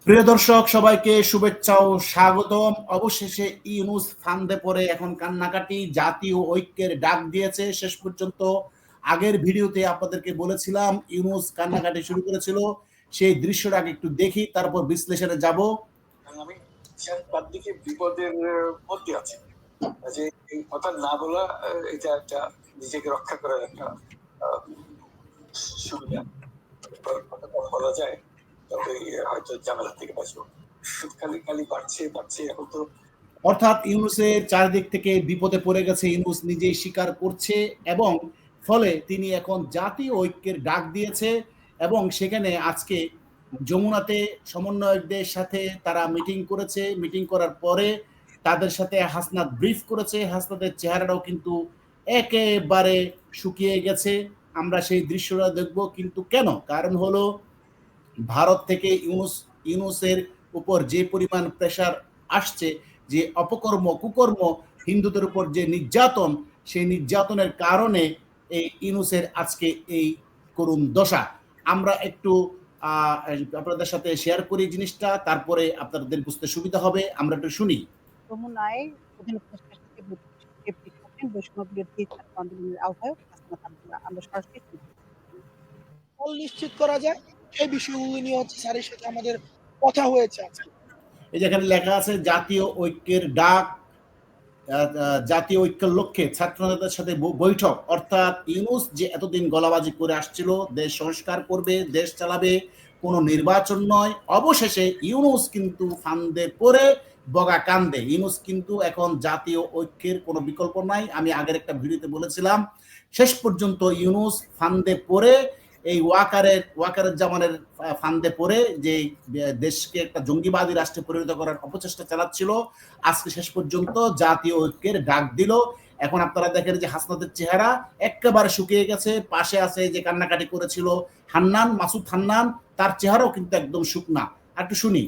প্রিয় দর্শক, সবাইকে শুভেচ্ছা ও স্বাগতম। অবশেষে ইউনূস ফান্দে পড়ে এখন কান্নাকাটি, জাতীয় ঐক্যের ডাক দিয়েছে। শেষ পর্যন্ত আগের ভিডিওতে আপনাদেরকে বলেছিলাম ইউনূস কান্নাকাটি শুরু করেছিল, সেই দৃশ্যটাকে একটু দেখি, তারপর বিশ্লেষণে যাব। আমি চারদিকে বিপদের মধ্যে আছি, যে এই কথা না বলা, এটা একটা নিজেকে রক্ষা করার একটা সুবিধা। কথাটা বলা যায়, তবে হয়তো ঝামেলা থেকে বাঁচবো। খালি খালি বাড়ছে বাড়ছে, এখন তো অর্থাৎ ইউনূসের চারিদিক থেকে বিপদে পড়ে গেছে, ইউনূস নিজেই স্বীকার করছে, এবং ফলে তিনি এখন জাতীয় ঐক্যের ডাক দিয়েছে। এবং সেখানে আজকে যমুনাতে সমন্বয়কদের সাথে তারা মিটিং করেছে। মিটিং করার পরে তাদের সাথে হাসনাত ব্রিফ করেছে। হাসনাতের চেহারাটাও কিন্তু একেবারে শুকিয়ে গেছে। আমরা সেই দৃশ্যটা দেখব, কিন্তু কেন? কারণ হলো ভারত থেকে ইউনূসের উপর যে পরিমাণ প্রেশার আসছে, যে অপকর্ম কুকর্ম, হিন্দুদের উপর যে নির্যাতন, সেই নির্যাতনের কারণে এই ইউনূসের আজকে এই করুণ দশা। আমরা একটু আপনাদের সাথে শেয়ার করি জিনিসটা, তারপরে আপনাদের বুঝতে সুবিধা হবে। আমরা একটু শুনি। যমুনায় প্রধান উপদেষ্টার সাথে বৈঠক করছেন বৈষম্য বিরোধী ছাত্র আন্দোলনের আহ্বায়ক হাসনাত আবদুল্লাহ। আমরা সরাসরি ফল নিশ্চিত করা যায় সেই বিষয়গুলো নিয়ে স্যারের সাথে আমাদের কথা হয়েছে আজকে। এই যেখানে লেখা আছে জাতীয় ঐক্যের ডাক, জাতীয় ঐক্যের লক্ষ্যে ছাত্রনেতাদের সাথে বৈঠক। অর্থাৎ ইউনূস যে এতদিন গলাবাজি করে আসছিল, দেশ সংস্কার করবে, দেশ চালাবে, কোনো নির্বাচন নয়, অবশেষে ইউনূস কিন্তু ফান্দে পড়ে বগা কান্দে। ইউনূস কিন্তু এখন জাতীয় ঐক্যের কোনো বিকল্প নাই। আমি আগের একটা ভিডিওতে বলেছিলাম, শেষ পর্যন্ত ইউনূস ফান্দে পড়ে এই ওয়াকারের জামানের ফান্দে পড়ে যে দেশকে একটা জঙ্গিবাদী রাষ্ট্রে পরিণত করার অপচেষ্টা চালাচ্ছিল, আজকে শেষ পর্যন্ত জাতীয় ঐক্যের ডাক দিল। এখন আপনারা দেখেন যে হাসনাতের চেহারা একেবারে শুকিয়ে গেছে। পাশে আছে যে কান্নাকাটি করেছিল হান্নান, মাসুদ হান্নান, তার চেহারাও কিন্তু একদম শুকনা। একটু শুনি।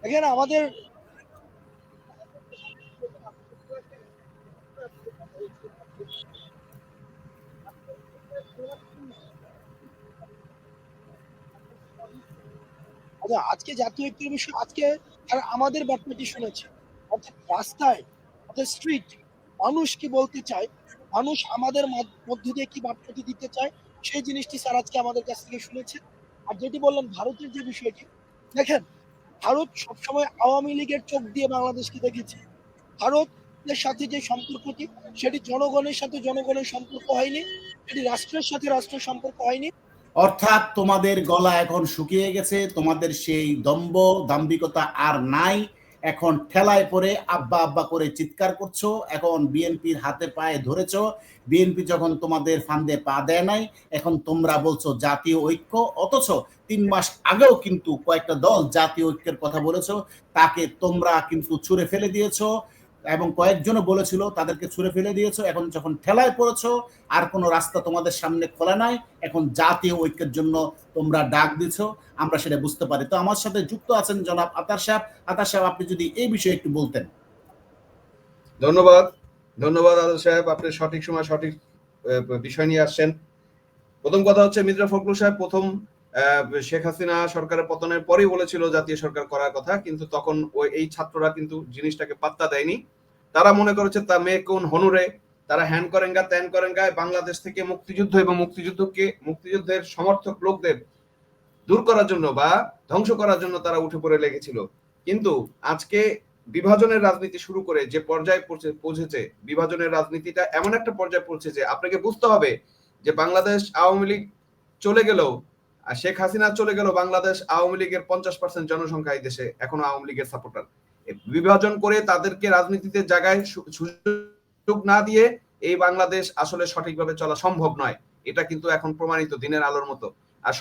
এখানে আমাদের আজকে জাতীয় ঐক্যের বিষয়, আজকে আমাদের বার্তাটি শুনেছে, অর্থাৎ রাস্তায়, অর্থাৎ স্ট্রিট মানুষ কি বলতে চায়, মানুষ আমাদের মধ্য দিয়ে কি বার্তাটি দিতে চায়, সেই জিনিসটি স্যার আজকে আমাদের কাছ থেকে শুনেছে। আর যেটি বললেন ভারতের যে বিষয়টি, দেখেন ভারত সবসময় আওয়ামী লীগের চোখ দিয়ে বাংলাদেশকে দেখেছে। ভারতের সাথে যে সম্পর্কটি, সেটি জনগণের সাথে জনগণের সম্পর্ক হয়নি, সেটি রাষ্ট্রের সাথে রাষ্ট্রের সম্পর্ক হয়নি। অর্থাৎ তোমাদের গলা এখন শুকিয়ে গেছে, তোমাদের সেই দম্ভ দাম্ভিকতা আর নাই। এখন ঠেলায় পড়ে আব্বা আব্বা করে চিৎকার করছো। এখন বিএনপির হাতে পায়ে ধরেছো। বিএনপি যখন তোমাদের ফান্দে পা দেয় নাই, এখন তোমরা বলছো জাতীয় ঐক্য। অথচ 3 মাস আগেও কিন্তু কয়েকটা দল জাতীয় ঐক্যের কথা বলেছো, তাকে তোমরা কিন্তু ছুঁড়ে ফেলে দিয়েছো, এবং কয়েকজনও বলেছিল তাদেরকে ছুঁড়ে ফেলে দিয়েছো। এখন যখন ঠেলায় পড়েছো, আর কোনো রাস্তা তোমাদের সামনে খোলা নাই, এখন জাতীয় ঐক্যের জন্য তোমরা ডাক দিছো, আমরা সেটা বুঝতে পারি। তো আমার সাথে যুক্ত আছেন জনাব আতার সাহেব। আতার সাহেব, আপনি যদি এই বিষয়ে একটু বলতেন। ধন্যবাদ আতার সাহেব, আপনি সঠিক সময় সঠিক বিষয় নিয়ে আসছেন। প্রথম কথা হচ্ছে, মির্জা ফখরুল সাহেব প্রথম শেখ হাসিনা সরকারের পতনের পরেই বলেছিল জাতীয় সরকার করার কথা, কিন্তু তখন এই ছাত্ররা কিন্তু জিনিসটাকে পাত্তা দেয়নি। তারা মনে করেছে তা মে কোন হনুরে, তারা হ্যান করেঙ্গা ত্যান করেঙ্গা, বাংলাদেশ থেকে মুক্তিযুদ্ধ এবং মুক্তিযুদ্ধের সমর্থক লোকদের দূর করার জন্য বা ধ্বংস করার জন্য তারা উঠে পড়ে লেগেছিল। কিন্তু আজকে বিভাজনের রাজনীতি শুরু করে যে পর্যায়ে পৌঁছেছে, বিভাজনের রাজনীতিটা এমন একটা পর্যায়ে পৌঁছেছে, আপনাকে বুঝতে হবে যে বাংলাদেশ আওয়ামী লীগ চলে গেলেও, শেখ হাসিনা চলে গেল, বাংলাদেশ আওয়ামী লীগের 50% জনসংখ্যা এই দেশে এখনো আওয়ামী লীগের সাপোর্টার। বিভাজন করে তাদেরকে রাজনীতিতে জায়গায় সুযোগ না দিয়ে এই বাংলাদেশ আসলে সঠিকভাবে চলা সম্ভব নয়। এটা কিন্তু এখন প্রমাণিত দিনের আলোর মতো। আর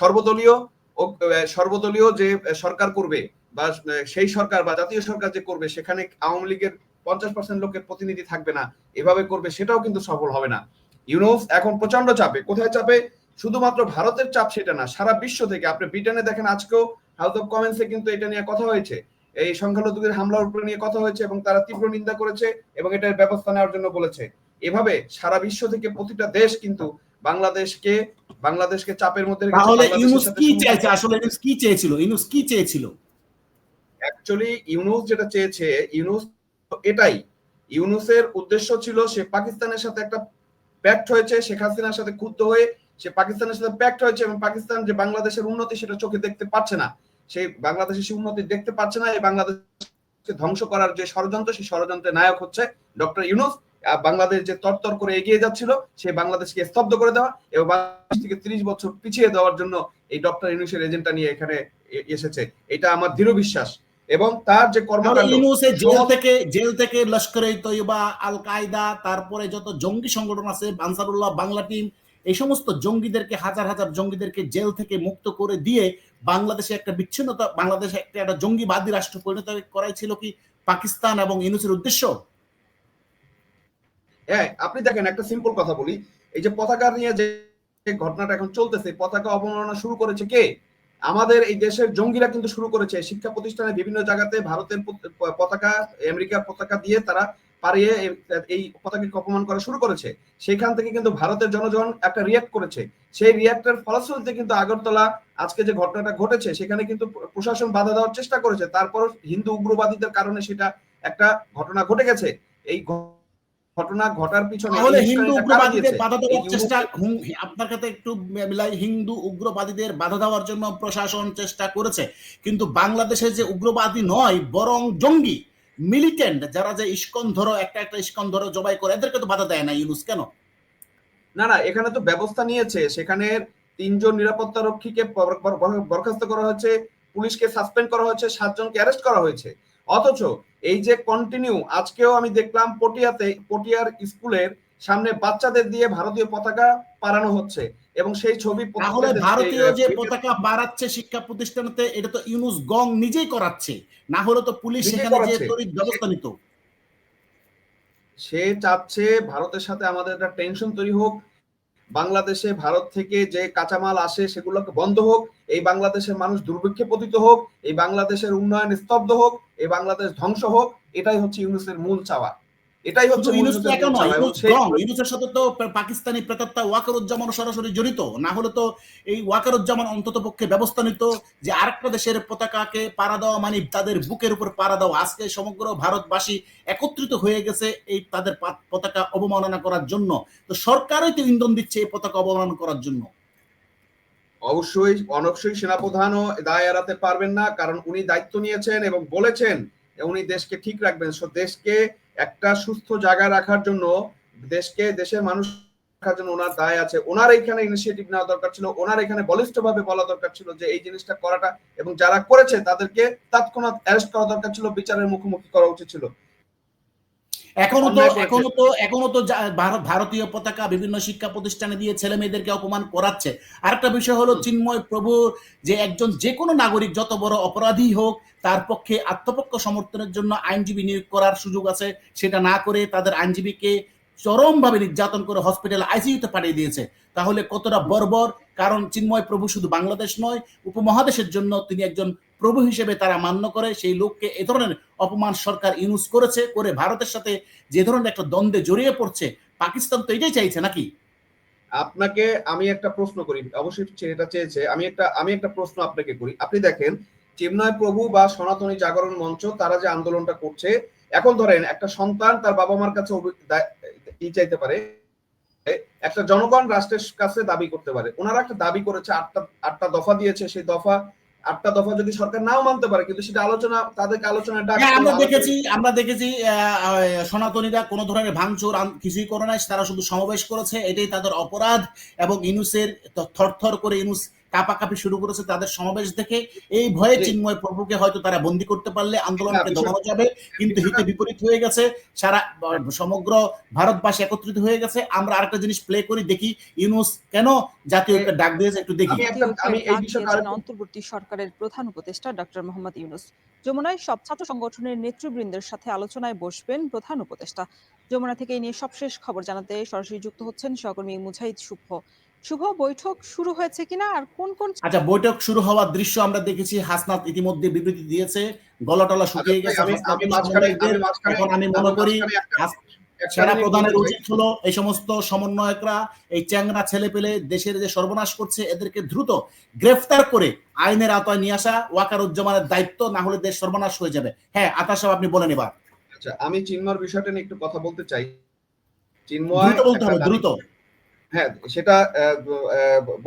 সর্বদলীয় যে সরকার করবে বা সেই সরকার বা জাতীয় সরকার যে করবে, সেখানে আওয়ামী লীগের 50% লোকের প্রতিনিধি থাকবে না, এভাবে করবে, সেটাও কিন্তু সফল হবে না। ইউনূস এখন প্রচন্ড চাপে। কোথায় চাপে? শুধুমাত্র ভারতের চাপ সেটা না, সারা বিশ্ব থেকে। আপনি ব্রিটেনে দেখেন, আজকেও হাউস অফ কমন্সে কিন্তু এটা নিয়ে কথা হয়েছে, এই সংখ্যালঘুদের হামলার উপরে নিয়ে কথা হয়েছে, এবং তারা তীব্র নিন্দা করেছে এবং এটার ব্যবস্থা নেওয়ার জন্য বলেছে। এভাবে সারা বিশ্ব থেকে প্রতিটা দেশ কিন্তু বাংলাদেশকে বাংলাদেশকে চাপের মধ্যে রেখেছে, তাহলে বাংলাদেশের ইউনূস সাথে কি সম্পর্ক। চাইছে আসলে? ইউনূস কি চেয়েছিল? ইউনূস কি চেয়েছিল? অ্যাকচুয়ালি ইউনূস যেটা চেয়েছে, ইউনূস এটাই, ইউনূসের উদ্দেশ্য ছিল সে পাকিস্তানের সাথে একটা প্যাক্ট হয়েছে, শেখ হাসিনার সাথে ক্ষুব্ধ হয়ে সে পাকিস্তানের সাথে প্যাক্ট হয়েছে, এবং পাকিস্তান যে বাংলাদেশের উন্নতি সেটা চোখে দেখতে পাচ্ছে না, সেই বাংলাদেশের সেই উন্নতি দেখতে পাচ্ছে না, এই বাংলাদেশকে ধ্বংস করার যে ষড়যন্ত্র, সেই ষড়যন্ত্রের নায়ক হচ্ছে ডক্টর ইউনূস। বাংলাদেশ যে তরতর করে এগিয়ে যাচ্ছিল সেই বাংলাদেশকে স্তব্ধ করে দেওয়া এবং বাংলাদেশ থেকে 30 বছর পিছিয়ে দেওয়ার জন্য এই ডক্টর ইউনূসের এজেন্ডা নিয়ে এখানে এসেছে, এটা আমার দৃঢ় বিশ্বাস। এবং তার যে কর্মকাণ্ড, ইউনূসের জেল থেকে লস্করে তৈয়বা, আল কায়দা, তারপরে যত জঙ্গি সংগঠন আছে, আনসারুল্লাহ, বাংলা টিম, এই সমস্ত জঙ্গিদেরকে, হাজার হাজার জঙ্গিদেরকে জেল থেকে মুক্ত করে দিয়ে বাংলাদেশে একটা বিচ্ছিন্নতা, বাংলাদেশে একটা জঙ্গিবাদী রাষ্ট্র পরিণত করাই ছিল কি পাকিস্তান এবং ইউনূসের উদ্দেশ্য? হ্যাঁ, আপনি দেখেন, একটা সিম্পল কথা বলি, এই যে পতাকা নিয়ে যে ঘটনাটা এখন চলতেছে, পতাকা অবমাননা শুরু করেছে কে? আমাদের এই দেশের জঙ্গিরা কিন্তু শুরু করেছে। শিক্ষা প্রতিষ্ঠানে বিভিন্ন জায়গাতে ভারতের পতাকা, আমেরিকার পতাকা দিয়ে তারা পারিয়ে এই পতাকাকে অপমান করা শুরু করেছে। সেখান থেকে কিন্তু ভারতের জনগণ একটা রিয়াক্ট করেছে। সেই রিয়াক্টের ফলশ্রুতিতে কিন্তু আগরতলা আজকে যে ঘটনাটা ঘটেছে সেখানে কিন্তু প্রশাসন বাধা দেওয়ার চেষ্টা করেছে, তারপর হিন্দু উগ্রবাদীদের কারণে সেটা একটা ঘটনা ঘটে গেছে। এই ঘটনা ঘটার পিছনে তাহলে হিন্দু উগ্রবাদীদের বাধা দেওয়ার চেষ্টা, আপনার কাছে একটু মিলাই, হিন্দু উগ্রবাদীদের বাধা দেওয়ার জন্য প্রশাসন চেষ্টা করেছে, কিন্তু বাংলাদেশে যে উগ্রবাদী নয় বরং জঙ্গি মিলিটেন্ট, যারা যে ইস্কন ধরো, একটা একটা ইস্কন ধরো জবাই করে, এদেরকে তো বাধা দেয় না ইউনূস কেন? না না, এখানে তো ব্যবস্থা নিয়েছে। সেখানে 3 জন নিরাপত্তা রক্ষীকে বরখাস্ত করা হয়েছে, পুলিশকে সাসপেন্ড করা হয়েছে, 7 জনকে অ্যারেস্ট করা হয়েছে। অথচ এই যে কন্টিনিউ, আজকেও আমি দেখলাম পটিয়ার স্কুলের সামনে বাচ্চাদের দিয়ে ভারতীয় পতাকা পারানো হচ্ছে এবং সেই ছবি, তাহলে ভারতীয় যে পতাকা বাড়াচ্ছে শিক্ষা প্রতিষ্ঠানেতে, এটা তো ইউনূস গং নিজেই করাচ্ছে, না হলে তো পুলিশ সেখানে যে তড়িৎ ব্যবস্থা নিত। সে চাচ্ছে ভারতের সাথে আমাদের একটা টেনশন তৈরি হোক, বাংলাদেশে ভারত থেকে যে কাঁচামাল আসে সেগুলোকে বন্ধ হোক, এই বাংলাদেশের মানুষ দুর্ভিক্ষে পতিত হোক, এই বাংলাদেশের উন্নয়ন স্তব্ধ হোক, এই বাংলাদেশ ধ্বংস হোক, এটাই হচ্ছে ইউনূসের মূল চাওয়া। এটাই হচ্ছে ইউনূসের সাথে তো পাকিস্তানি প্রেতাত্মা ওয়াকারুজ্জামান সরাসরি জড়িত, না হলে তো এই ওয়াকারুজ্জামান অন্তত পক্ষে ব্যবস্থা নিত যে আরেকটা দেশের পতাকাকে পাড়া দেওয়া মানে তাদের বুকের উপর পাড়া দেওয়া। আজকে সমগ্র ভারতবাসী একত্রিত হয়ে গেছে এই তাদের পতাকা অবমাননা করার জন্য, তো সরকারই তো ইন্ধন দিচ্ছে এই পতাকা অবমাননা করার জন্য। অবশ্যই সেনাপ্রধানও দায় এড়াতে পারবেন না, কারণ উনি দায়িত্ব নিয়েছেন এবং বলেছেন উনি দেশকে ঠিক রাখবেন। দেশকে একটা সুস্থ জায়গায় রাখার জন্য, দেশের মানুষ রাখার জন্য ওনার দায় আছে। ওনার এখানে ইনিশিয়েটিভ নেওয়া দরকার ছিল, ওনার এখানে বলিষ্ঠভাবে বলা দরকার ছিল যে এই জিনিসটা করাটা, এবং যারা করেছে তাদেরকে তৎক্ষণাৎ অ্যারেস্ট করা দরকার ছিল, বিচারের মুখোমুখি করা উচিত ছিল। এখনো তো ভারতীয় পতাকা বিভিন্ন শিক্ষা প্রতিষ্ঠানে দিয়ে ছেলে মেয়েদেরকে অপমান করাচ্ছে। আরেকটা বিষয় হলো চিন্ময় প্রভু যে একজন যে কোনো নাগরিক যত বড় অপরাধী হোক তার পক্ষে আত্মপক্ষ সমর্থনের জন্য আইনজীবী নিয়োগ করার সুযোগ আছে, সেটা না করে তাদের আইনজীবীকে চরমভাবে নির্যাতন করে হসপিটাল আইসিইউতে পাঠিয়ে দিয়েছে। তাহলে কতটা বর্বর! কারণ চিন্ময় প্রভু শুধু বাংলাদেশ নয়, উপমহাদেশের জন্য তিনি একজন প্রভু হিসেবে তারা মান্য করে। সেই লোককে এ ধরনের অপমান সরকার ইউনূস করেছে, করে ভারতের সাথে যে ধরনের একটা দ্বন্দ্বে জড়িয়ে পড়ছে। পাকিস্তান তো এটাই চাইছে নাকি? আপনাকে আমি একটা প্রশ্ন করি, অবশ্যই এটা চেয়েছে, আমি একটা প্রশ্ন আপনাকে করি। আপনি দেখেন চিন্ময় প্রভু বা সনাতনী জাগরণ মঞ্চ তারা যে আন্দোলনটা করছে, এখন ধরেন একটা সন্তান তার বাবা মার কাছে চাইতে পারে, একটা জনগণ রাষ্ট্রের কাছে দাবি করতে পারে। ওনারা একটা দাবি করেছে, 8টা দফা দিয়েছে, সেই 8টা দফা যদি সরকার নাও মানতে পারে, কিন্তু সেটা আলোচনা, তাদেরকে আলোচনায় ডাক। আমরা দেখেছি সনাতনীরা কোনো ধরনের ভাঙচুর কিছুই করে নাই, তারা শুধু সমাবেশ করেছে, এটাই তাদের অপরাধ। এবং ইউনূসের থরথর করে ইউনূস কাঁপাকাঁপি শুরু করেছে তাদের সমাবেশ দেখে। এই ভয়ে চিন্ময় প্রভুকে হয়তো তারা বন্দী করতে পারলে আন্দোলনকে দমানো যাবে, কিন্তু হিতে বিপরীত হয়ে গেছে। সারা সমগ্র ভারতবাসী একত্রিত হয়ে গেছে। আমরা আরেকটা জিনিস প্লে করি, দেখি ইউনূস কেন জাতীয় ডাক দিয়েছে, একটু দেখি। আমি এই বিষয়টা, অন্তর্বর্তী সরকারের প্রধান উপদেষ্টা ডক্টর মোহাম্মদ ইউনূস যমুনায় সব ছাত্র সংগঠনের নেতৃবৃন্দের সাথে আলোচনায় বসবেন প্রধান উপদেষ্টা। যমুনা থেকে এই নিয়ে সবশেষ খবর জানাতে সরাসরি যুক্ত হচ্ছেন সহকর্মী মুজাহিদ শুভ। বৈঠক শুরু হয়েছে কিনা আর কোন কোন? আচ্ছা, বৈঠক শুরু হওয়ার দৃশ্য আমরা দেখেছি। হাসনাত ইতিমধ্যে বিবৃতি দিয়েছে, গলাটলা শুকিয়ে গেছে। আমি মনে করি সেনা প্রধানের উচিত হলো এই সমস্ত সমন্বয়করা, এই চ্যাংরা ছেলে পেলে দেশের যে সর্বনাশ করছে এদেরকে দ্রুত গ্রেফতার করে আইনের আওতায় নিয়ে আসা ওয়াকারুজ্জামানের দায়িত্ব, না হলে দেশ সর্বনাশ হয়ে যাবে। হ্যাঁ, আতাশ সাহেব আপনি বলেন এবার। আচ্ছা, আমি চিন্ময়ের বিষয়টা নিয়ে একটু কথা বলতে চাই। চিন্ময় দ্রুত বলতে হবে, দ্রুত। হ্যাঁ, সেটা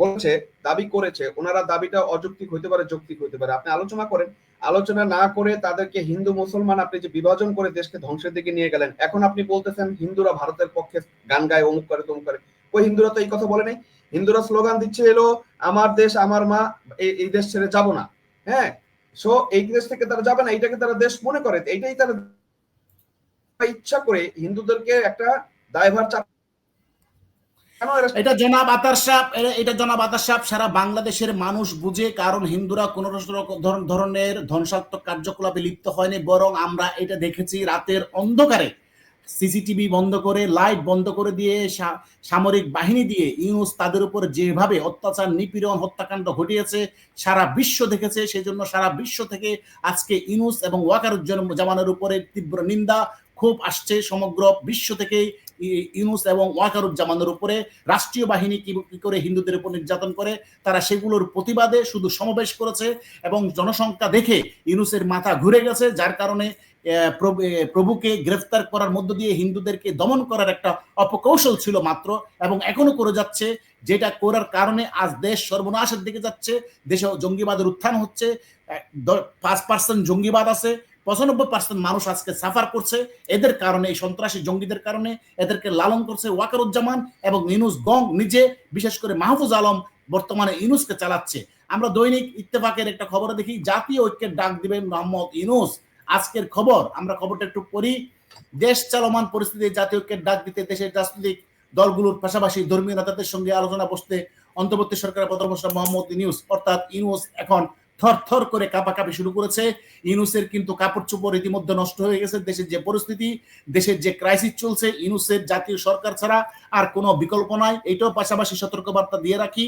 বলছে, দাবি করেছে, ওনারা দাবিটা অযৌক্তিক হইতে পারে, যৌক্তিক হইতে পারে। আপনি আলোচনা করেন, আলোচনা না করে তাদেরকে হিন্দু মুসলমান আপনি যে বিভাজন করে দেশকে ধ্বংসের দিকে নিয়ে গেলেন, এখন আপনি বলতেছেন হিন্দুরা ভারতের পক্ষে গান গায়, অমুক করে তমুক করে। ওই হিন্দুরা তো এই কথা বলে নাই। হিন্দুরা স্লোগান দিচ্ছে এলো আমার দেশ আমার মা, এই দেশ ছেড়ে যাব না। হ্যাঁ, সো এই দেশ থেকে তারা যাবে না, এইটাকে তারা দেশ মনে করে। এইটাই তারা ইচ্ছা করে হিন্দুদেরকে একটা দায়ভার এটা জনাব আতার সাহেব সারা বাংলাদেশের মানুষ বুঝে, কারণ হিন্দুরা কোন ধরনের ধ্বংসাত্মক কার্যকলাপে লিপ্ত হয়নি, বরং আমরা এটা দেখেছি রাতের অন্ধকারে সিসিটিভি বন্ধ করে, লাইট বন্ধ করে দিয়ে, সামরিক বাহিনী দিয়ে ইউনূস তাদের উপর যেভাবে অত্যাচার, নিপীড়ন, হত্যাকাণ্ড ঘটিয়েছে সারা বিশ্ব দেখেছে। সেজন্য সারা বিশ্ব থেকে আজকে ইউনূস এবং ওয়াকারুজ্জামানের উপরে তীব্র নিন্দা, ক্ষোভ আসছে। সমগ্র বিশ্ব থেকে ইউনূস এবং ওয়াকারুজ্জামানের উপরে রাষ্ট্রীয় বাহিনী কি করে হিন্দুদের উপর নির্যাতন করে, তারা সেগুলোর প্রতিবাদে শুধু সমাবেশ করেছে এবং জনসংখ্যা দেখে ইউনূসের মাথা ঘুরে গেছে, যার কারণে প্রভুকে গ্রেফতার করার মধ্য দিয়ে হিন্দুদেরকে দমন করার একটা অপকৌশল ছিল মাত্র, এবং এখনো করে যাচ্ছে। যেটা করার কারণে আজ দেশ সর্বনাশের দিকে যাচ্ছে। দেশে জঙ্গিবাদের উত্থান হচ্ছে। 5% জঙ্গিবাদ আছে, 95% মানুষ আজকে সাফার করছে এদের কারণে, এই সন্ত্রাসী জঙ্গিদের কারণে। এদেরকে লালন করছে ওয়াকারুজ্জামান এবং ইউনূস গং নিজে, বিশেষ করে মাহফুজ আলম বর্তমানে ইউনূসকে চালাচ্ছে। আমরা দৈনিক ইত্তেফাকের একটা খবরে দেখি জাতীয় ঐক্যের ডাক দিবেন মোহাম্মদ ইউনূস। আজকের খবর, আমরা খবরটা একটু পড়ি। দেশ চলমান পরিস্থিতি জাতীয় ঐক্যের ডাক দিতে দেশের রাজনৈতিক দলগুলোর পাশাপাশি ধর্মীয় নেতাদের সঙ্গে আলোচনা বসতে অন্তর্বর্তী সরকারের প্রধানমন্ত্রী মোহাম্মদ ইউনূস, অর্থাৎ ইউনূস এখন থরথর করে কাঁপাকাঁপি শুরু করেছে। ইউনূসের কিন্তু কাপড় চোপড় ইতিমধ্যে নষ্ট হয়ে গেছে। দেশের যে পরিস্থিতি, দেশের যে ক্রাইসিস চলছে, ইউনূসের জাতীয় সরকার ছাড়া আর কোনো বিকল্প নাই। এইটাও পাশাপাশি সতর্কবার্তা দিয়ে রাখি,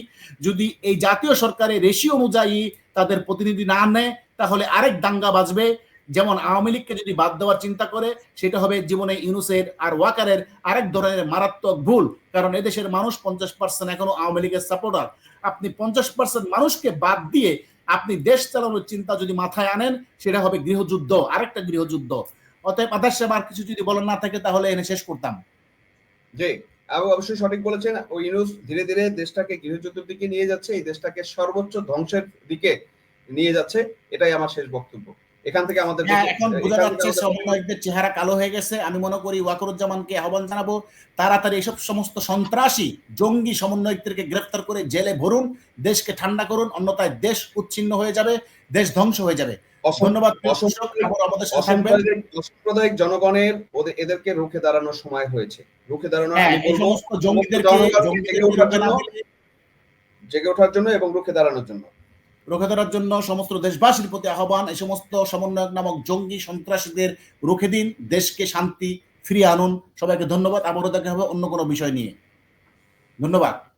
যদি এই জাতীয় সরকারের রেশিও অনুযায়ী তাদের প্রতিনিধি না নেয় তাহলে আরেক দাঙ্গা বাজবে। যেমন আওয়ামী লীগকে যদি বাদ দেওয়ার চিন্তা করে, সেটা হবে জীবনে ইউনূসের আর ওয়াকারের আরেক ধরনের মারাত্মক ভুল। কারণ এদেশের মানুষ 50% এখনো আওয়ামী লীগের সাপোর্টার। আপনি 50% মানুষকে বাদ দিয়ে আপনি দেশ চালানোর চিন্তা যদি মাথায় আনেন, সেটা হবে গৃহযুদ্ধ, আরেকটা গৃহযুদ্ধ। অতএব আদার সাহেব আর কিছু যদি বলার না থাকে তাহলে এনে শেষ করতাম। জি, আপনি অবশ্যই সঠিক বলেছেন। ওই ইউনূস ধীরে ধীরে দেশটাকে গৃহযুদ্ধের দিকে নিয়ে যাচ্ছে, এই দেশটাকে সর্বোচ্চ ধ্বংসের দিকে নিয়ে যাচ্ছে। এটাই আমার শেষ বক্তব্য। এখান থেকে আমাদের এখন বোঝা যাচ্ছে সমন্বয়কদের চেহারা কালো হয়ে গেছে। আমি মনে করি ওয়াকারুজ্জামানকে আহ্বান জানাবো, তাড়াতাড়ি এসব সমস্ত সন্ত্রাসী জঙ্গি সমন্বয়কদেরকে গ্রেফতার করে জেলে ভরুন, দেশকে ঠান্ডা করুন, অন্যথায় দেশ উচ্ছিন্ন হয়ে যাবে, দেশ ধ্বংস হয়ে যাবে। ধন্যবাদ। অসাম্প্রদায়িক জনগণের এদেরকে রুখে দাঁড়ানোর সময় হয়েছে। রুখে দাঁড়ানোর এই সমস্ত জঙ্গিদেরকে জেগে ওঠার জন্য এবং রুখে দাঁড়ানোর জন্য সমস্ত দেশবাসীর প্রতি আহ্বান, এই সমস্ত সমন্বয়ক নামক জঙ্গি সন্ত্রাসীদের রুখে দিন, দেশকে শান্তি ফিরিয়ে আনুন। সবাইকে ধন্যবাদ। আবারও দেখা হবে অন্য কোনো বিষয় নিয়ে। ধন্যবাদ।